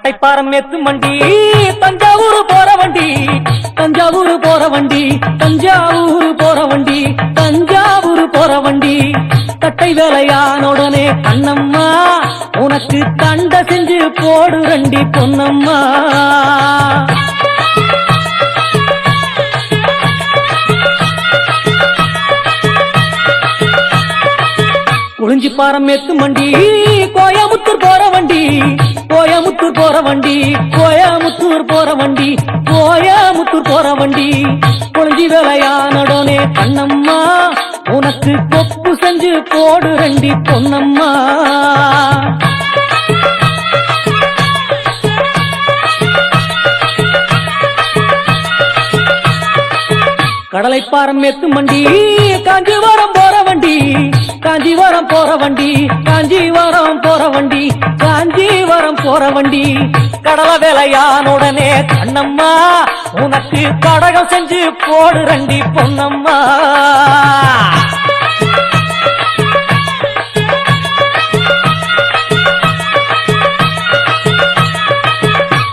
கட்டைப்பாரம் ஏத்து வண்டி தஞ்சாவூர் போற வண்டி தஞ்சாவூர் போற வண்டி தஞ்சாவூர் போற வண்டி தஞ்சாவூர் போற வண்டி கட்டை வேலையானோடனே கண்ணம்மா உனக்கு கண்ட செஞ்சு போடு ரண்டி பொன்னம்மா குறிஞ்சி பாரம் ஏத்து வண்டி கோயமுத்தூர் போற வண்டி கோயமுத்தூர் போற வண்டி கோயமுத்தூர் போற வண்டி கோயமுத்தூர் போற வண்டி குறிஞ்சி வேலையானோடனே கண்ணம்மா உனக்கு கொப்பு செஞ்சு போடு ரண்டி பொன்னம்மா கடலைப்பாரம் ஏத்து வண்டி காஞ்சிபுரம் போற வண்டி காஞ்சிபுரம் போற வண்டி காஞ்சிபுரம் போற வண்டி காஞ்சிபுரம் போற வண்டி கடல வேலையானுடனே கண்ணம்மா உனக்கு கடகம் செஞ்சு போடு ரண்டி பொன்னம்மா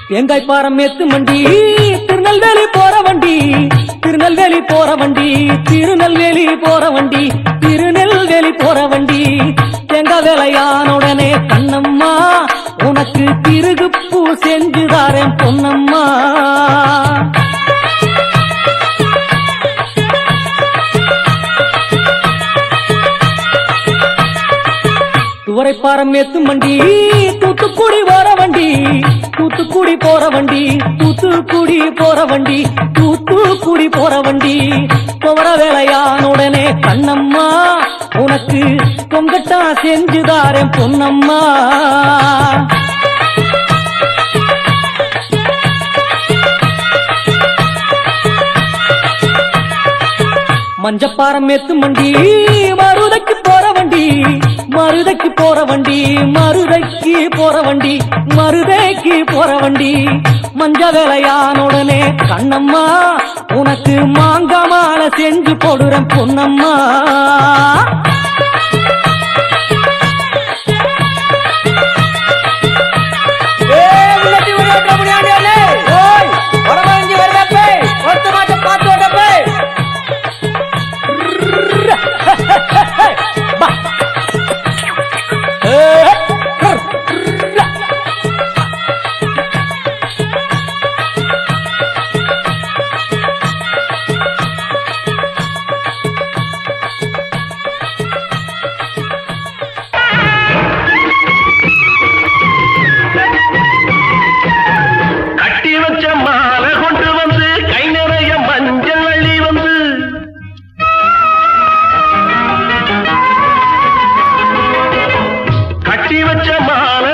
தேங்காய் பாரம் ஏத்து வண்டி திருநெல்வேலி போற வண்டி திருநெல்வேலி போற வண்டி திருநெல்வேலி போற வண்டி திருநெல்வேலி போற வண்டி தேங்காய் வேலையானுடனே கண்ணம்மா உனக்கு திருகுப்பூ செஞ்சுதாரேன் பொன்னம்மா துவரைப்பாரம் ஏத்து வண்டி தூத்துக்குடி போற வண்டி தூத்துக்குடி போற வண்டி தூத்துக்குடி போற வண்டி தூத்துக்குடி போற வண்டி துவர வேலையானுடனே கண்ணம்மா உனக்கு கொங்கட்டா செஞ்சுதாரேன் பொன்னம்மா மஞ்சப்பாரம் ஏத்து வண்டி மருதைக்கு போற வண்டி மருதைக்கு போற வண்டி மருதைக்கு போற வண்டி மருதைக்கு போற வண்டி மஞ்ச வேலையானுடனே கண்ணம்மா உனக்கு மாங்காய் மாலை செஞ்சு போடுறேன் பொன்னம்மா கட்டி வச்ச மாலை